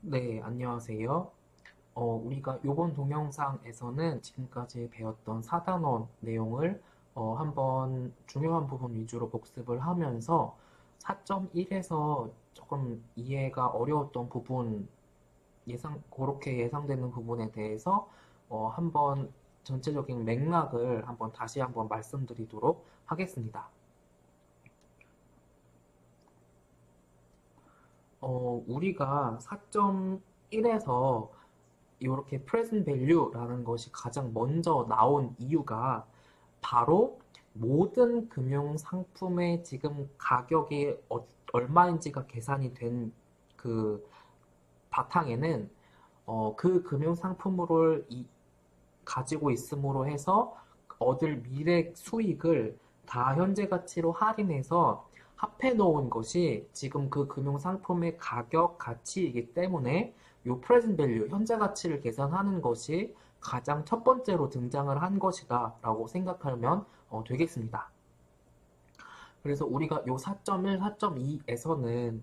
네, 안녕하세요. 우리가 이번 동영상에서는 지금까지 배웠던 4단원 내용을 한번 중요한 부분 위주로 복습을 하면서 4.1에서 조금 이해가 어려웠던 부분, 그렇게 예상되는 부분에 대해서 한번 전체적인 맥락을 한번 다시 한번 말씀드리도록 하겠습니다. 우리가 4.1에서 이렇게 present value라는 것이 가장 먼저 나온 이유가 바로 모든 금융 상품의 지금 가격이 얼마인지가 계산이 된 그 바탕에는 그 금융 상품을 가지고 있음으로 해서 얻을 미래 수익을 다 현재 가치로 할인해서 합해 놓은 것이 지금 그 금융 상품의 가격 가치이기 때문에 요 present value, 현재 가치를 계산하는 것이 가장 첫 번째로 등장을 한 것이다 라고 생각하면 되겠습니다. 그래서 우리가 요 4.1, 4.2에서는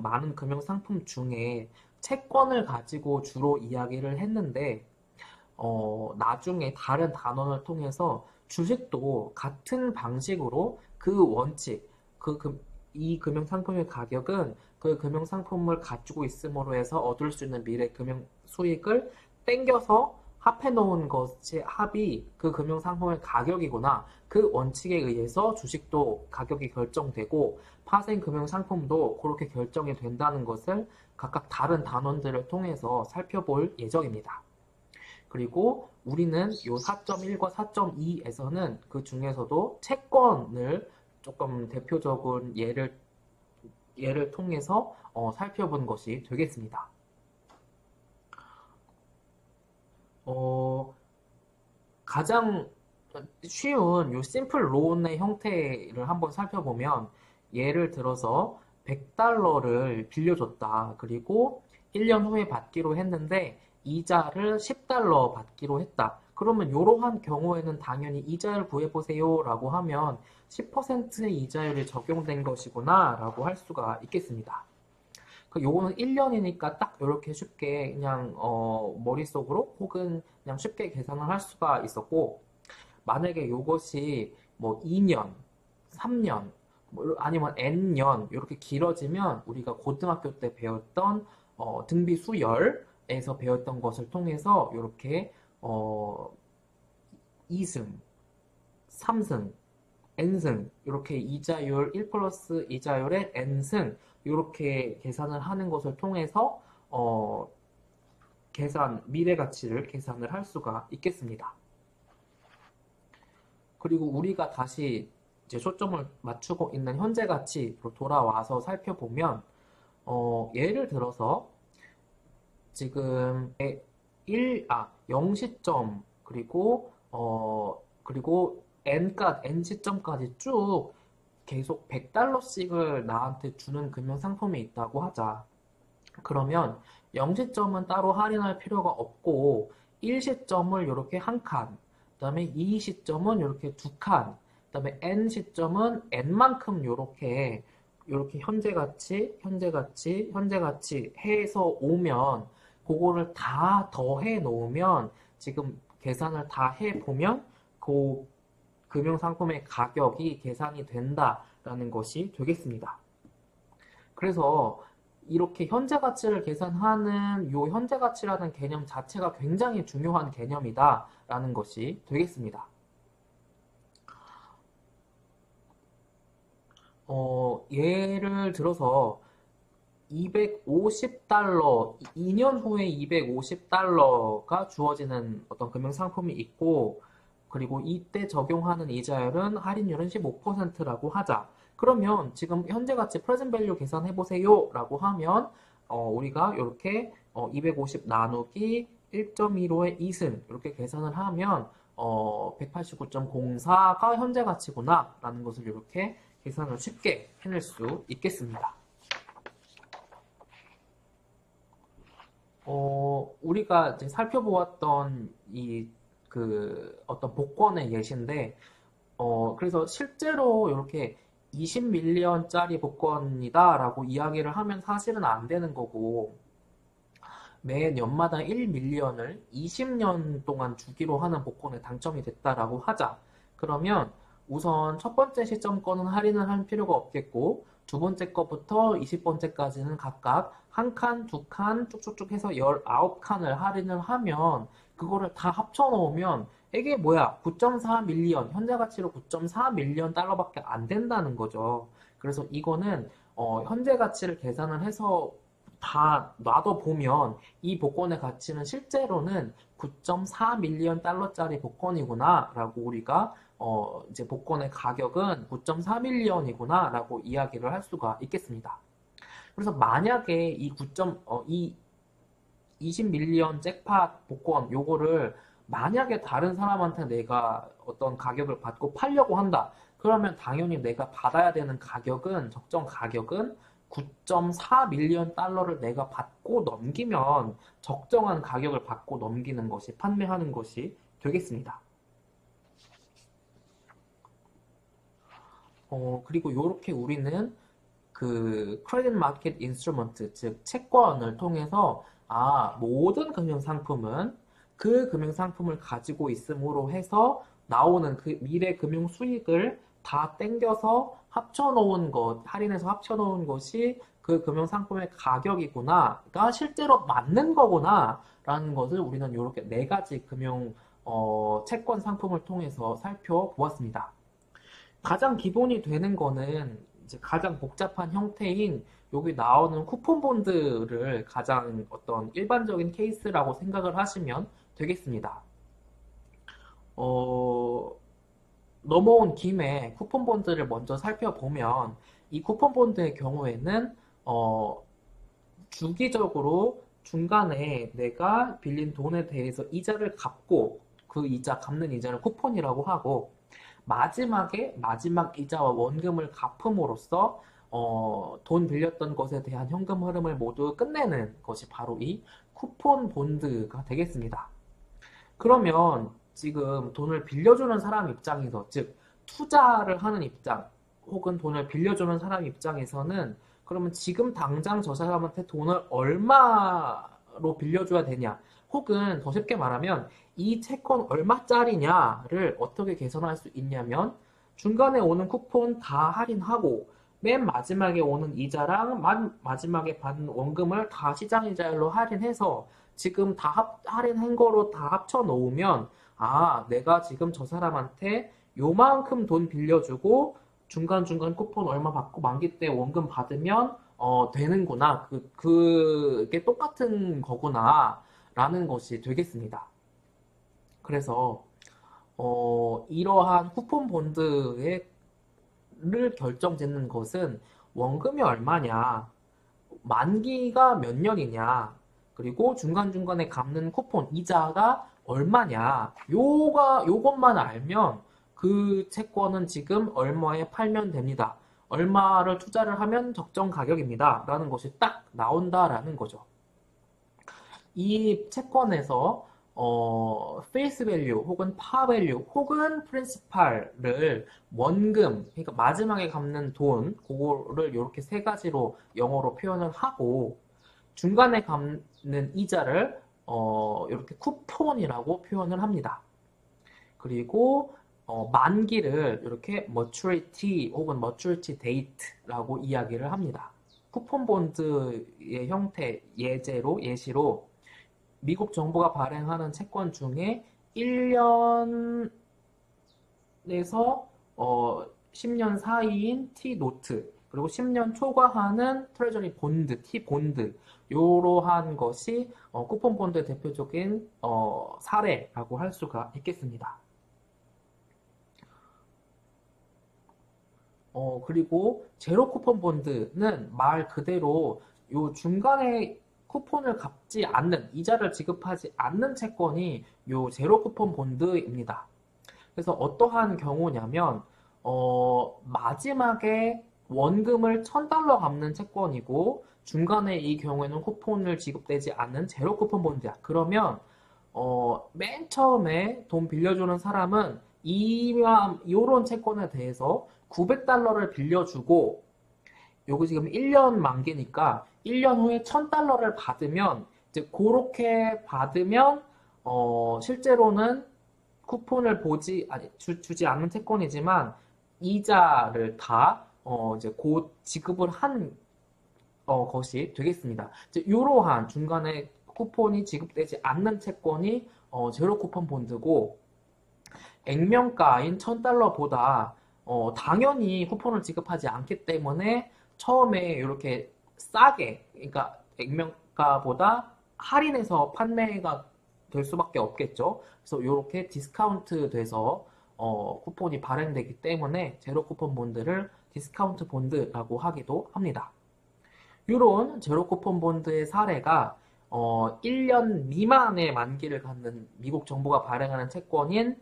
많은 금융 상품 중에 채권을 가지고 주로 이야기를 했는데 나중에 다른 단원을 통해서 주식도 같은 방식으로 그 원칙, 이 금융상품의 가격은 그 금융상품을 가지고 있음으로 해서 얻을 수 있는 미래 금융 수익을 땡겨서 합해 놓은 것의 합이 그 금융상품의 가격이구나. 그 원칙에 의해서 주식도 가격이 결정되고 파생 금융상품도 그렇게 결정이 된다는 것을 각각 다른 단원들을 통해서 살펴볼 예정입니다. 그리고 우리는 요 4.1과 4.2에서는 그 중에서도 채권을 조금 대표적인 예를 통해서 살펴본 것이 되겠습니다. 어, 가장 쉬운 요 심플 론의 형태를 한번 살펴보면 예를 들어서 100달러를 빌려줬다. 그리고 1년 후에 받기로 했는데 이자를 10달러 받기로 했다. 그러면 이러한 경우에는 당연히 이자율 구해보세요 라고 하면 10%의 이자율이 적용된 것이구나 라고 할 수가 있겠습니다. 요거는 1년이니까 딱 이렇게 쉽게 그냥 머릿속으로 혹은 그냥 쉽게 계산을 할 수가 있었고 만약에 이것이 뭐 2년, 3년, 뭐 아니면 N년 이렇게 길어지면 우리가 고등학교 때 배웠던 등비 수열에서 배웠던 것을 통해서 이렇게 어, 2승, 3승, N승 이렇게 이자율 1 플러스 이자율의 N승 이렇게 계산을 하는 것을 통해서 미래 가치를 계산을 할 수가 있겠습니다. 그리고 우리가 다시 이제 초점을 맞추고 있는 현재 가치로 돌아와서 살펴보면 예를 들어서 지금 0 시점 그리고 N 시점까지 쭉 계속 100달러씩을 나한테 주는 금융 상품이 있다고 하자. 그러면 0시점은 따로 할인할 필요가 없고 1시점을 이렇게 한 칸, 그다음에 2시점은 이렇게 두 칸, 그다음에 N시점은 N만큼 이렇게 현재 가치 해서 오면 그거를 다 더해 놓으면 지금 계산을 다 해 보면 그 금융 상품의 가격이 계산이 된다라는 것이 되겠습니다. 그래서 이렇게 현재 가치를 계산하는 요 현재 가치라는 개념 자체가 굉장히 중요한 개념이다라는 것이 되겠습니다. 예를 들어서 250달러, 2년 후에 250달러가 주어지는 어떤 금융 상품이 있고, 그리고 이때 적용하는 이자율은 할인율은 15%라고 하자. 그러면 지금 현재 가치 프레젠트 밸류 계산해 보세요 라고 하면 우리가 이렇게 250 나누기 1.15의 2승 이렇게 계산을 하면 189.04가 현재 가치구나 라는 것을 이렇게 계산을 쉽게 해낼 수 있겠습니다. 우리가 이제 살펴보았던 어떤 복권의 예시인데, 그래서 실제로 이렇게 20밀리언짜리 복권이다라고 이야기를 하면 사실은 안 되는 거고, 매 년마다 1밀리언을 20년 동안 주기로 하는 복권에 당첨이 됐다라고 하자. 그러면 우선 첫 번째 시점 거는 할인을 할 필요가 없겠고, 두 번째 거부터 20번째까지는 각각 한 칸, 두 칸, 쭉쭉쭉 해서 19칸을 할인을 하면, 그거를 다 합쳐 놓으면, 이게 뭐야? 9.4 밀리언, 현재 가치로 9.4 밀리언 달러밖에 안 된다는 거죠. 그래서 이거는, 현재 가치를 계산을 해서 다 놔둬보면, 이 복권의 가치는 실제로는 9.4 밀리언 달러짜리 복권이구나, 라고 우리가 이제 복권의 가격은 9.4 밀리언이구나 라고 이야기를 할 수가 있겠습니다. 그래서 만약에 이 20 밀리언 잭팟 복권 요거를 만약에 다른 사람한테 내가 어떤 가격을 받고 팔려고 한다. 그러면 당연히 내가 받아야 되는 가격은 적정 가격은 9.4 밀리언 달러를 내가 받고 넘기면 적정한 가격을 받고 넘기는 것이 판매하는 것이 되겠습니다. 그리고 이렇게 우리는 그 크레딧 마켓 인스트루먼트, 즉 채권을 통해서 모든 금융 상품은 그 금융 상품을 가지고 있음으로 해서 나오는 그 미래 금융 수익을 다 땡겨서 합쳐놓은 것, 할인해서 합쳐놓은 것이 그 금융 상품의 가격이구나가 실제로 맞는 거구나라는 것을 우리는 이렇게 네 가지 금융 채권 상품을 통해서 살펴보았습니다. 가장 기본이 되는 거는 이제 가장 복잡한 형태인 여기 나오는 쿠폰 본드를 가장 어떤 일반적인 케이스라고 생각을 하시면 되겠습니다. 넘어온 김에 쿠폰 본드를 먼저 살펴보면 이 쿠폰 본드의 경우에는 주기적으로 중간에 내가 빌린 돈에 대해서 이자를 갚고 그 이자 갚는 이자를 쿠폰이라고 하고 마지막 이자와 원금을 갚음으로써 돈 빌렸던 것에 대한 현금 흐름을 모두 끝내는 것이 바로 이 쿠폰 본드가 되겠습니다. 그러면 지금 돈을 빌려주는 사람 입장에서, 즉 투자를 하는 입장 혹은 돈을 빌려주는 사람 입장에서는 그러면 지금 당장 저 사람한테 돈을 얼마로 빌려줘야 되냐, 혹은 더 쉽게 말하면 이 채권 얼마짜리냐를 어떻게 계산할 수 있냐면 중간에 오는 쿠폰 다 할인하고 맨 마지막에 오는 이자랑 마지막에 받는 원금을 다 시장이자율로 할인해서 지금 다 할인한 거로 다 합쳐 놓으면 내가 지금 저 사람한테 요만큼 돈 빌려주고 중간중간 쿠폰 얼마 받고 만기 때 원금 받으면 되는구나. 그게 똑같은 거구나 라는 것이 되겠습니다. 그래서 이러한 쿠폰 본드를 결정짓는 것은 원금이 얼마냐, 만기가 몇 년이냐, 그리고 중간중간에 갚는 쿠폰 이자가 얼마냐, 요것만 알면 그 채권은 지금 얼마에 팔면 됩니다. 얼마를 투자를 하면 적정 가격입니다. 라는 것이 딱 나온다라는 거죠. 이 채권에서 페이스 밸류 혹은 파 밸류 혹은 프린시팔을 원금, 그러니까 마지막에 갚는 돈, 그거를 이렇게 세 가지로 영어로 표현을 하고 중간에 갚는 이자를 이렇게 쿠폰이라고 표현을 합니다. 그리고 만기를 이렇게 maturity 혹은 maturity date라고 이야기를 합니다. 쿠폰 본드의 형태 예시로 미국 정부가 발행하는 채권 중에 1년에서 10년 사이인 T노트, 그리고 10년 초과하는 트레저리 본드, T본드, 이러한 것이 쿠폰 본드의 대표적인 사례라고 할 수가 있겠습니다. 그리고 제로 쿠폰 본드는 말 그대로 요 중간에 쿠폰을 갚지 않는, 이자를 지급하지 않는 채권이 요 제로 쿠폰 본드입니다. 그래서 어떠한 경우냐면 마지막에 원금을 $1,000 갚는 채권이고 중간에 이 경우에는 쿠폰을 지급되지 않는 제로 쿠폰 본드야. 그러면 맨 처음에 돈 빌려주는 사람은 이런 채권에 대해서 $900를 빌려주고 요거 지금 1년 만기니까 1년 후에 $1,000를 받으면 이제 그렇게 받으면 실제로는 쿠폰을 주지 않는 채권이지만 이자를 다 이제 곧 지급을 한 것이 되겠습니다. 이제 이러한 중간에 쿠폰이 지급되지 않는 채권이 제로 쿠폰 본드고 액면가인 1000달러보다 당연히 쿠폰을 지급하지 않기 때문에 처음에 이렇게 싸게, 그러니까 액면가보다 할인해서 판매가 될 수밖에 없겠죠. 그래서 이렇게 디스카운트 돼서 쿠폰이 발행되기 때문에 제로 쿠폰 본드를 디스카운트 본드라고 하기도 합니다. 이런 제로 쿠폰 본드의 사례가 1년 미만의 만기를 갖는 미국 정부가 발행하는 채권인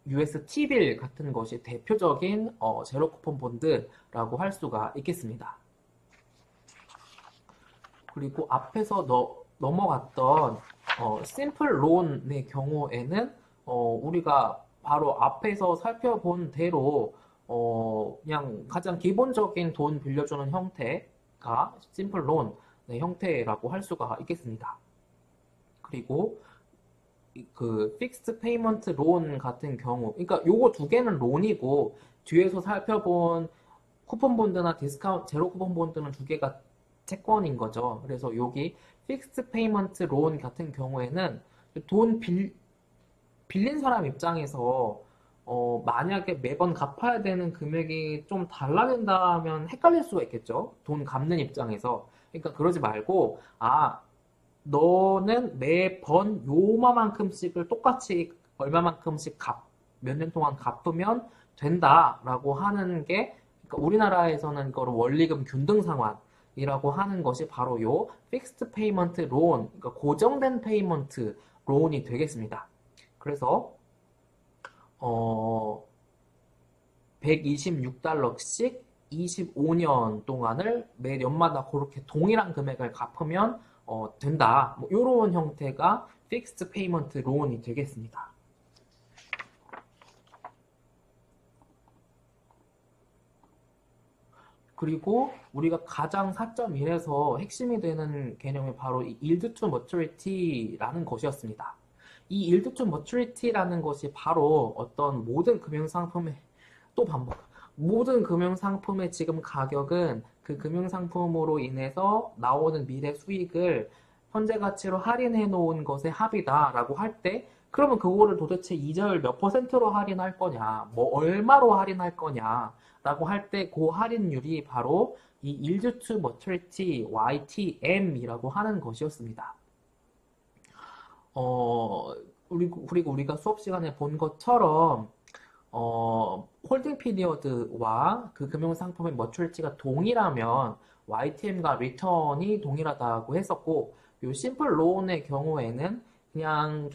US T빌 같은 것이 대표적인 제로 쿠폰 본드라고 할 수가 있겠습니다. 그리고 앞에서 넘어갔던 심플 론의 경우에는 우리가 바로 앞에서 살펴본 대로 그냥 가장 기본적인 돈 빌려주는 형태가 심플 론의 형태라고 할 수가 있겠습니다. 그리고 그 픽스드 페이먼트 론 같은 경우, 그러니까 요거 두 개는 론이고 뒤에서 살펴본 쿠폰 본드나 제로 쿠폰 본드는 두 개가 채권인 거죠. 그래서 여기 픽스드 페이먼트 론 같은 경우에는 돈 빌린 사람 입장에서 만약에 매번 갚아야 되는 금액이 좀 달라진다면 헷갈릴 수가 있겠죠. 돈 갚는 입장에서. 그러니까 그러지 말고 너는 매번 요만큼씩을 똑같이 얼마만큼씩 몇 년 동안 갚으면 된다라고 하는 게, 그러니까 우리나라에서는 그걸 원리금 균등 상환이라고 하는 것이 바로 요 픽스드 페이먼트 론, 그러니까 고정된 페이먼트 론이 되겠습니다. 그래서 126달러씩 25년 동안을 매년마다 그렇게 동일한 금액을 갚으면 된다. 뭐 이런 형태가 픽스드 페이먼트 론이 되겠습니다. 그리고 우리가 가장 4.1에서 핵심이 되는 개념이 바로 이 yield to maturity라는 것이었습니다. 이 yield to maturity라는 것이 바로 어떤 모든 금융상품의 모든 금융상품의 지금 가격은 그 금융상품으로 인해서 나오는 미래 수익을 현재 가치로 할인해 놓은 것의 합이다라고 할 때, 그러면 그거를 도대체 이자율 몇 %로 할인할 거냐, 뭐 얼마로 할인할 거냐 라고 할 때 그 할인율이 바로 이 yield to maturity YTM이라고 하는 것이었습니다. 그리고 우리가 수업 시간에 본 것처럼 홀딩 피리어드와 그 금융상품의 머추리티가 동일하면 YTM과 리턴이 동일하다고 했었고, 요 심플 론의 경우에는 그냥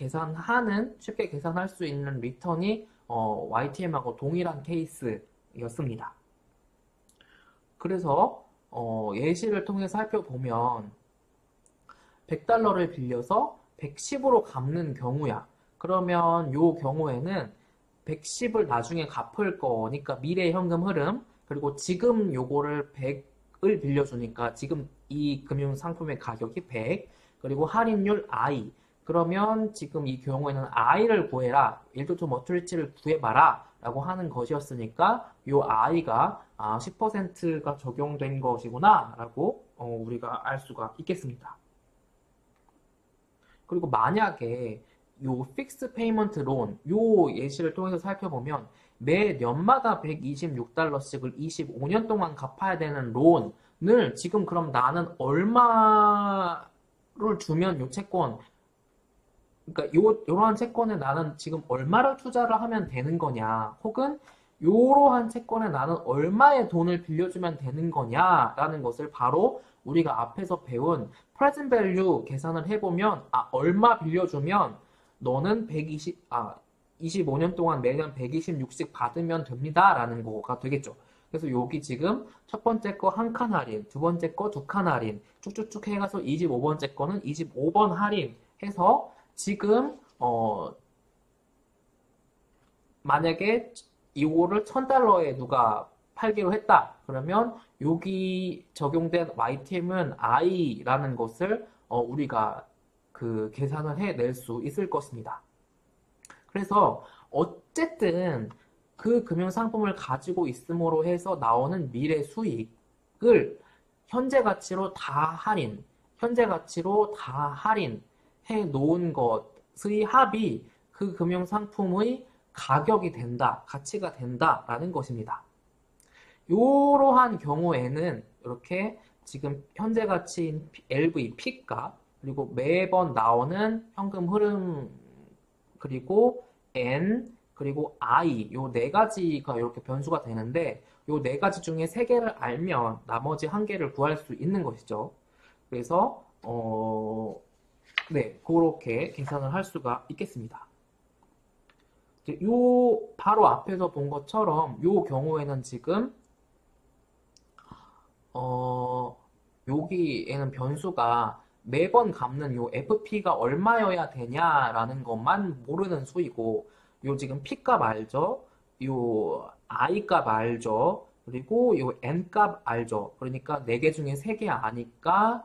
쉽게 계산할 수 있는 리턴이 YTM하고 동일한 케이스였습니다. 그래서 예시를 통해 살펴보면 100달러를 빌려서 110으로 갚는 경우야. 그러면 요 경우에는 110을 나중에 갚을 거니까 미래 현금 흐름, 그리고 지금 요거를 100을 빌려주니까 지금 이 금융 상품의 가격이 100, 그리고 할인율 I. 그러면 지금 이 경우에는 I를 구해라, yield to maturity를 구해봐라 라고 하는 것이었으니까 요 I가 10%가 적용된 것이구나 라고 우리가 알 수가 있겠습니다. 그리고 만약에 요 픽스 페이먼트 론, 요 예시를 통해서 살펴보면 매년마다 126달러씩을 25년 동안 갚아야 되는 론을 지금 그럼 나는 얼마를 주면 요 채권, 그러니까 요러한 채권에 나는 지금 얼마를 투자를 하면 되는 거냐, 혹은 요러한 채권에 나는 얼마의 돈을 빌려주면 되는 거냐라는 것을 바로 우리가 앞에서 배운 present value 계산을 해보면, 얼마 빌려주면 너는 25년 동안 매년 126씩 받으면 됩니다 라는 거가 되겠죠. 그래서 여기 지금 첫 번째 거 한 칸 할인, 두 번째 거 두 칸 할인, 쭉쭉쭉 해가서 25번째 거는 25번 할인 해서 지금 만약에 이거를 1000달러에 누가 팔기로 했다. 그러면 여기 적용된 YTM은 I라는 것을 우리가 그 계산을 해낼 수 있을 것입니다. 그래서 어쨌든 그 금융상품을 가지고 있음으로 해서 나오는 미래 수익을 현재 가치로 다 할인해 놓은 것의 합이 그 금융상품의 가격이 된다, 가치가 된다라는 것입니다. 이러한 경우에는 이렇게 지금 현재 가치인 LV, P가 그리고 매번 나오는 현금 흐름 그리고 N 그리고 I 요 네 가지가 이렇게 변수가 되는데 요 네 가지 중에 세 개를 알면 나머지 한 개를 구할 수 있는 것이죠. 그래서 네, 그렇게 계산을 할 수가 있겠습니다. 요 바로 앞에서 본 것처럼 요 경우에는 지금 여기에는 변수가 매번 갚는 요 FP가 얼마여야 되냐라는 것만 모르는 수이고 요 지금 P값 알죠? 요 I값 알죠? 그리고 요 N값 알죠? 그러니까 4개 중에 3개 아니까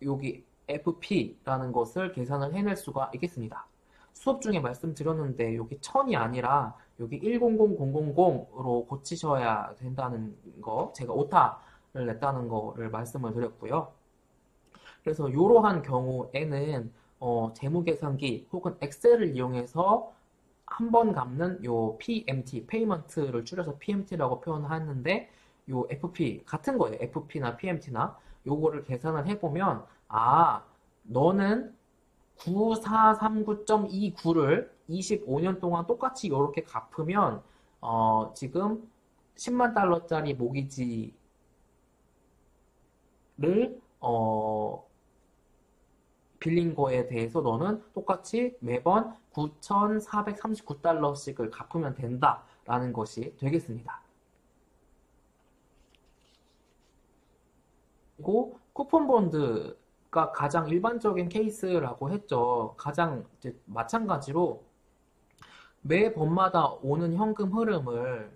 여기 FP라는 것을 계산을 해낼 수가 있겠습니다. 수업 중에 말씀드렸는데 여기 1000이 아니라 여기 100000으로 고치셔야 된다는 거 제가 오타를 냈다는 거를 말씀을 드렸고요. 그래서 이러한 경우에는 재무계산기 혹은 엑셀을 이용해서 한 번 갚는 요 PMT, 페이먼트를 줄여서 PMT라고 표현하는데 요 FP 같은 거예요. FP나 PMT나 요거를 계산을 해보면 너는 9439.29를 25년 동안 똑같이 이렇게 갚으면 지금 10만 달러짜리 모기지를 빌린 거에 대해서 너는 똑같이 매번 9,439달러씩을 갚으면 된다라는 것이 되겠습니다. 그리고 쿠폰 본드가 가장 일반적인 케이스라고 했죠. 가장 이제 마찬가지로 매 번마다 오는 현금 흐름을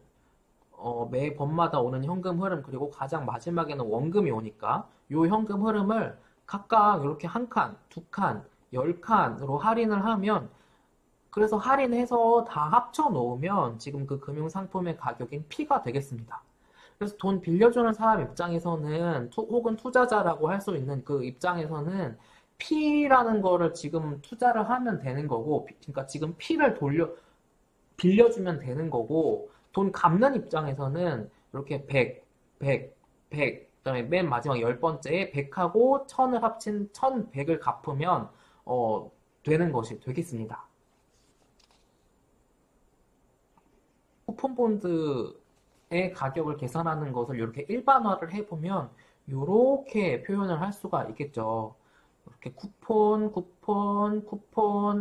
그리고 가장 마지막에는 원금이 오니까 이 현금 흐름을 각각 이렇게 한 칸, 두 칸, 10칸으로 할인을 하면 그래서 할인해서 다 합쳐 놓으면 지금 그 금융상품의 가격인 P가 되겠습니다. 그래서 돈 빌려주는 사람 입장에서는 혹은 투자자라고 할 수 있는 그 입장에서는 P라는 거를 지금 투자를 하면 되는 거고 그러니까 지금 P를 빌려주면 되는 거고 돈 갚는 입장에서는 이렇게 100, 100, 100 그다음에 맨 마지막 10번째에 100하고 1000을 합친 1100을 갚으면 되는 것이 되겠습니다. 쿠폰본드의 가격을 계산하는 것을 이렇게 일반화를 해보면 이렇게 표현을 할 수가 있겠죠. 이렇게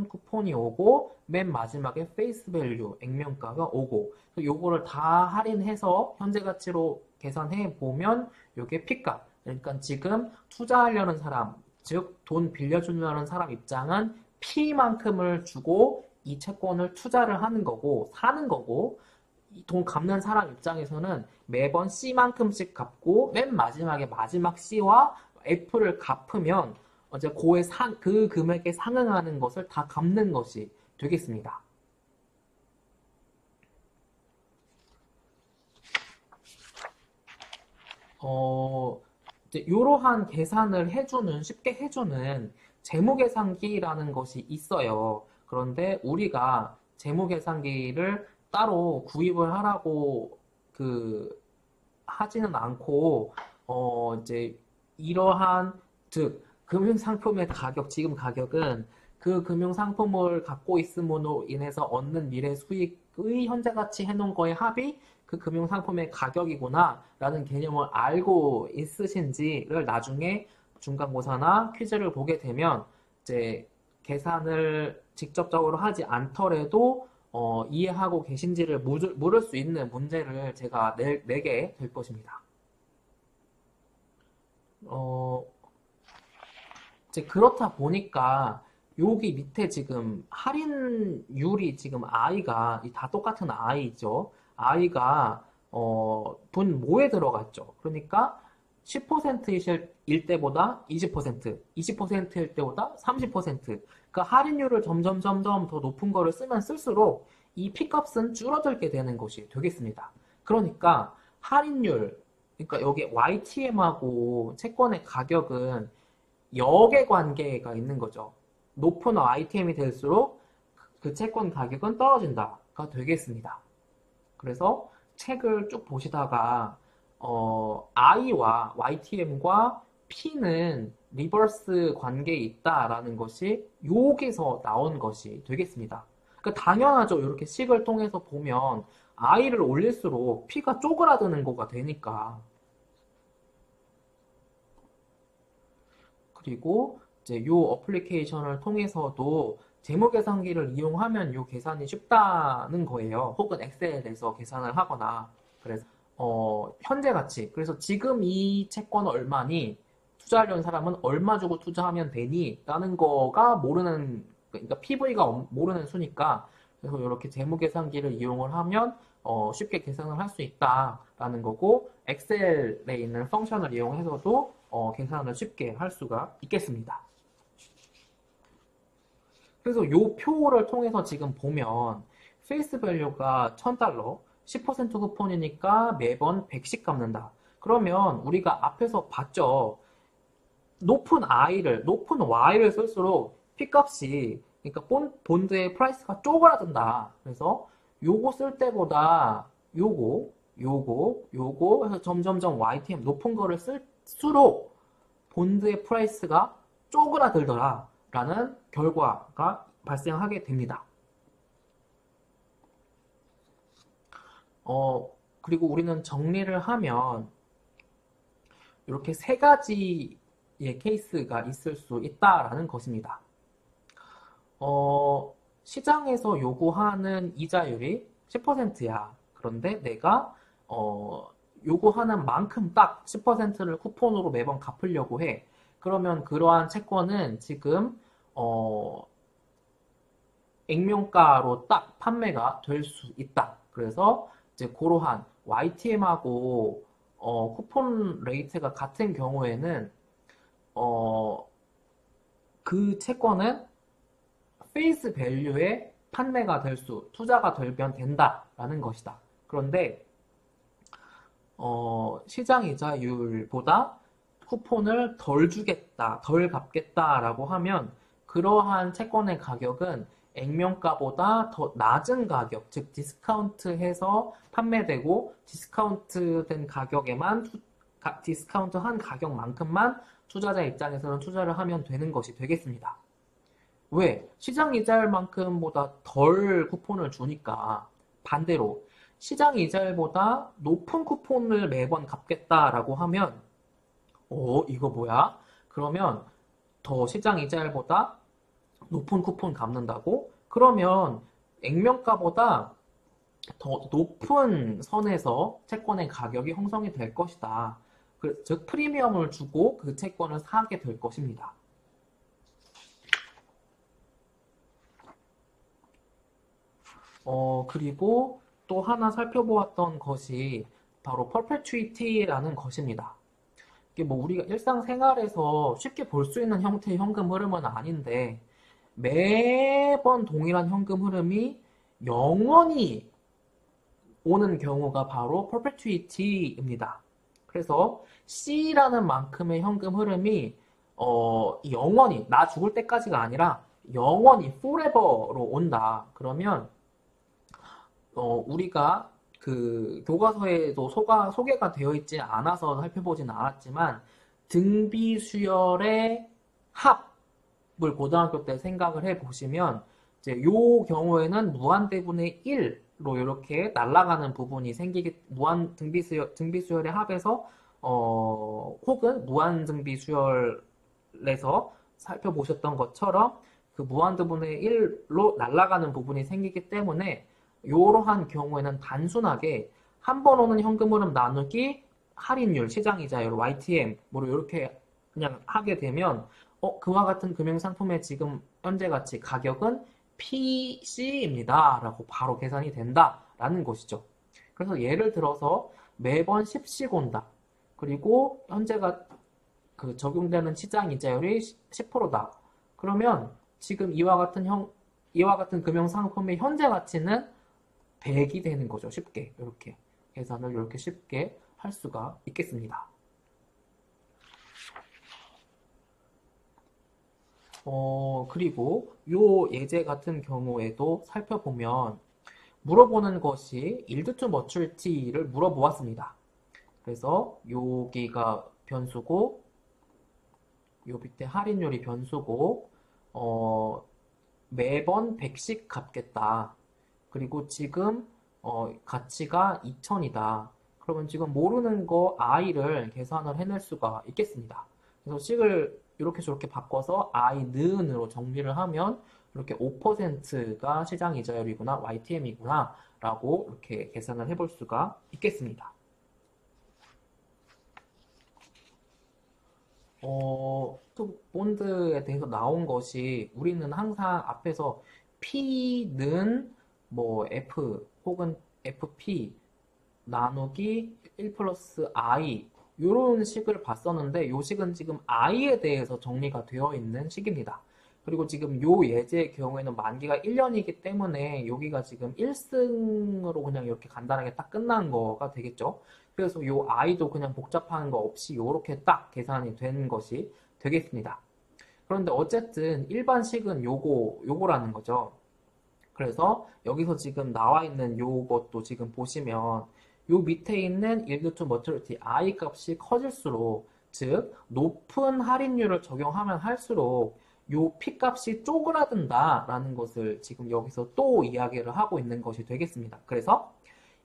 쿠폰이 오고 맨 마지막에 페이스 밸류, 액면가가 오고 요거를 다 할인해서 현재 가치로 계산해 보면 요게 P값. 그러니까 지금 투자하려는 사람, 즉 돈 빌려주려는 사람 입장은 P만큼을 주고 이 채권을 투자를 하는 거고 사는 거고 돈 갚는 사람 입장에서는 매번 C만큼씩 갚고 맨 마지막에 마지막 C와 F를 갚으면 이제 그 금액에 상응하는 것을 다 갚는 것이 되겠습니다. 이제 이러한 계산을 쉽게 해주는 재무계산기라는 것이 있어요. 그런데 우리가 재무계산기를 따로 구입을 하라고 하지는 않고 이제 즉 금융상품의 지금 가격은 그 금융상품을 갖고 있음으로 인해서 얻는 미래 수익의 현재 가치 해놓은 거의 합이 그 금융상품의 가격이구나 라는 개념을 알고 있으신지를 나중에 중간고사나 퀴즈를 보게 되면 이제 계산을 직접적으로 하지 않더라도 이해하고 계신지를 물을 수 있는 문제를 제가 내게 될 것입니다. 이제 그렇다 보니까 여기 밑에 지금 할인율이 지금 I가 다 똑같은 I죠. I가 돈 뭐에 들어갔죠. 그러니까 10%일 때보다 20%, 20%일 때보다 30%. 그러니까 할인율을 점점 더 높은 거를 쓰면 쓸수록 이 P값은 줄어들게 되는 것이 되겠습니다. 그러니까 할인율, 그러니까 여기 YTM하고 채권의 가격은 역의 관계가 있는 거죠. 높은 YTM이 될수록 그 채권 가격은 떨어진다가 되겠습니다. 그래서 책을 쭉 보시다가 I와 YTM과 P는 리버스 관계에 있다라는 것이 여기서 나온 것이 되겠습니다. 그러니까 당연하죠. 이렇게 식을 통해서 보면 I를 올릴수록 P가 쪼그라드는 거가 되니까. 그리고 이제 요 어플리케이션을 통해서도 재무계산기를 이용하면 요 계산이 쉽다는 거예요. 혹은 엑셀에서 계산을 하거나. 그래서 현재 가치. 그래서 지금 이 채권 얼마니? 투자하려는 사람은 얼마 주고 투자하면 되니? 라는 거가 모르는, 그러니까 PV가 모르는 수니까. 그래서 이렇게 재무계산기를 이용을 하면 쉽게 계산을 할 수 있다라는 거고, 엑셀에 있는 펑션을 이용해서도 계산을 쉽게 할 수가 있겠습니다. 그래서 이 표를 통해서 지금 보면 페이스 밸류가 $1000, 10% 쿠폰이니까 매번 100씩 갚는다. 그러면 우리가 앞에서 봤죠. 높은 Y를 쓸수록 P값이, 그러니까 본드의 프라이스가 쪼그라든다. 그래서 요거 쓸 때보다 요거 해서 점점점 YTM 높은 거를 쓸수록 본드의 프라이스가 쪼그라들더라 라는 결과가 발생하게 됩니다. 그리고 우리는 정리를 하면 이렇게 세 가지의 케이스가 있을 수 있다라는 것입니다. 시장에서 요구하는 이자율이 10%야. 그런데 내가 요구하는 만큼 딱 10%를 쿠폰으로 매번 갚으려고 해. 그러면 그러한 채권은 지금 액면가로 딱 판매가 될 수 있다. 그래서 이제 그러한 YTM하고 쿠폰 레이트가 같은 경우에는 그 채권은 페이스 밸류의 판매가 투자가 되면 된다라는 것이다. 그런데 시장 이자율보다 쿠폰을 덜 주겠다, 덜 갚겠다라고 하면 그러한 채권의 가격은 액면가보다 더 낮은 가격, 즉 디스카운트해서 판매되고 디스카운트된 가격에만 디스카운트한 가격만큼만 투자자 입장에서는 투자를 하면 되는 것이 되겠습니다. 왜? 시장 이자율만큼보다 덜 쿠폰을 주니까. 반대로 시장 이자율보다 높은 쿠폰을 매번 갚겠다라고 하면 이거 뭐야? 그러면 더 시장 이자율보다 높은 쿠폰 갚는다고? 그러면 액면가보다 더 높은 선에서 채권의 가격이 형성이 될 것이다. 즉 프리미엄을 주고 그 채권을 사게 될 것입니다. 그리고 또 하나 살펴보았던 것이 바로 perpetuity라는 것입니다. 이게 뭐 우리가 일상생활에서 쉽게 볼 수 있는 형태의 현금 흐름은 아닌데 매번 동일한 현금 흐름이 영원히 오는 경우가 바로 perpetuity입니다. 그래서 C라는 만큼의 현금 흐름이 영원히 나 죽을 때까지가 아니라 영원히 forever로 온다. 그러면 우리가 그 교과서에도 소개가 되어 있지 않아서 살펴보진 않았지만 등비수열의 합을 고등학교 때 생각을 해보시면 이제 요 경우에는 무한대분의 1로 이렇게 날아가는 부분이 무한 등비수열의 합에서 혹은 무한등비수열에서 살펴보셨던 것처럼 그 무한대분의 1로 날아가는 부분이 생기기 때문에 이러한 경우에는 단순하게 한 번 오는 현금 흐름 나누기 할인율, 시장이자율, YTM으로 이렇게 그냥 하게 되면 그와 같은 금융상품의 지금 현재 가치 가격은 PC입니다 라고 바로 계산이 된다라는 것이죠. 그래서 예를 들어서 매번 10씩 온다. 그리고 현재가 그 적용되는 시장 이자율이 10%다. 그러면 지금 이와 같은 금융 상품의 현재 가치는 100이 되는 거죠. 쉽게 이렇게 계산을 이렇게 쉽게 할 수가 있겠습니다. 그리고 요 예제 같은 경우에도 살펴보면 물어보는 것이 yield to maturity를 물어보았습니다. 그래서 여기가 변수고 요 밑에 할인율이 변수고 매번 100씩 갚겠다. 그리고 지금 가치가 2000이다. 그러면 지금 모르는 거 i를 계산을 해낼 수가 있겠습니다. 그래서 식을 이렇게 저렇게 바꿔서 i 는으로 정리를 하면 이렇게 5%가 시장 이자율이구나, YTM이구나 라고 이렇게 계산을 해볼 수가 있겠습니다. 또 본드에 대해서 나온 것이 우리는 항상 앞에서 P는 뭐 F 혹은 FP 나누기 1 플러스 I 이런 식을 봤었는데 요 식은 지금 I에 대해서 정리가 되어 있는 식입니다. 그리고 지금 요 예제의 경우에는 만기가 1년이기 때문에 여기가 지금 1승으로 그냥 이렇게 간단하게 딱 끝난 거가 되겠죠. 그래서 요 I도 그냥 복잡한 거 없이 요렇게 딱 계산이 되는 것이 되겠습니다. 그런데 어쨌든 일반식은 요거라는 거죠. 그래서 여기서 지금 나와 있는 요것도 지금 보시면 요 밑에 있는 yield to maturity I 값이 커질수록 즉 높은 할인율을 적용하면 할수록 요 P 값이 쪼그라든다 라는 것을 지금 여기서 또 이야기를 하고 있는 것이 되겠습니다. 그래서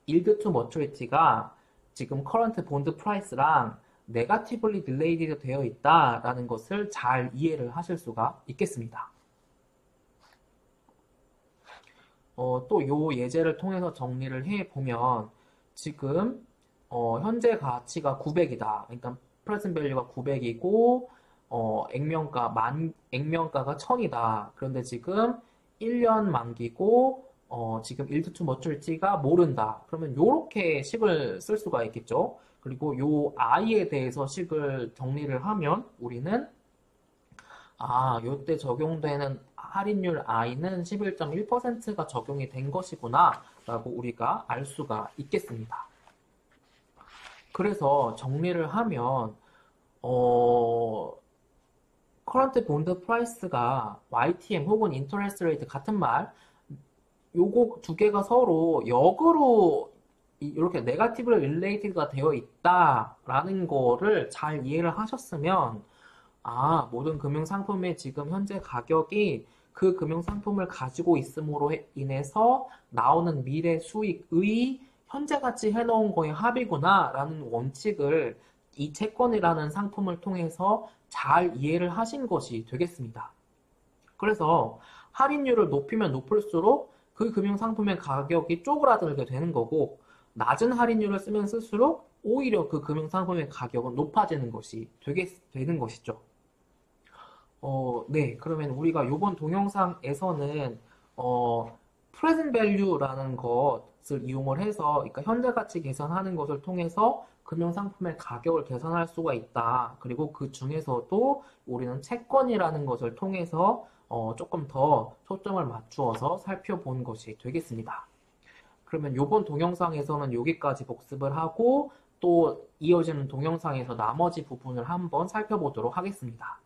yield to maturity가 지금 current bond price랑 negatively related 되어 있다라는 것을 잘 이해를 하실 수가 있겠습니다. 또 요 예제를 통해서 정리를 해보면 지금 현재 가치가 900이다. 그러니까 present value가 900이고 액면가가 1000이다. 그런데 지금 1년 만기고 지금 yield to maturity가 모른다. 그러면 요렇게 식을 쓸 수가 있겠죠. 그리고 요 i에 대해서 식을 정리를 하면 우리는 요때 적용되는 할인율 i는 11.1%가 적용이 된 것이구나 라고 우리가 알 수가 있겠습니다. 그래서 정리를 하면 current bond price가 YTM 혹은 interest rate 같은 말 요거 두 개가 서로 역으로 이렇게 네거티브로 릴레이티드가 되어 있다라는 거를 잘 이해를 하셨으면 모든 금융상품의 지금 현재 가격이 그 금융상품을 가지고 있음으로 인해서 나오는 미래 수익의 현재 가치 해놓은 거의 합이구나 라는 원칙을 이 채권이라는 상품을 통해서 잘 이해를 하신 것이 되겠습니다. 그래서 할인율을 높이면 높을수록 그 금융상품의 가격이 쪼그라들게 되는 거고 낮은 할인율을 쓰면 쓸수록 오히려 그 금융상품의 가격은 높아지는 것이 되는 것이죠. 네, 그러면 우리가 이번 동영상에서는 present value라는 것을 이용을 해서 그러니까 현재 가치 계산하는 것을 통해서 금융상품의 가격을 계산할 수가 있다. 그리고 그 중에서도 우리는 채권이라는 것을 통해서 조금 더 초점을 맞추어서 살펴본 것이 되겠습니다. 그러면 이번 동영상에서는 여기까지 복습을 하고 또 이어지는 동영상에서 나머지 부분을 한번 살펴보도록 하겠습니다.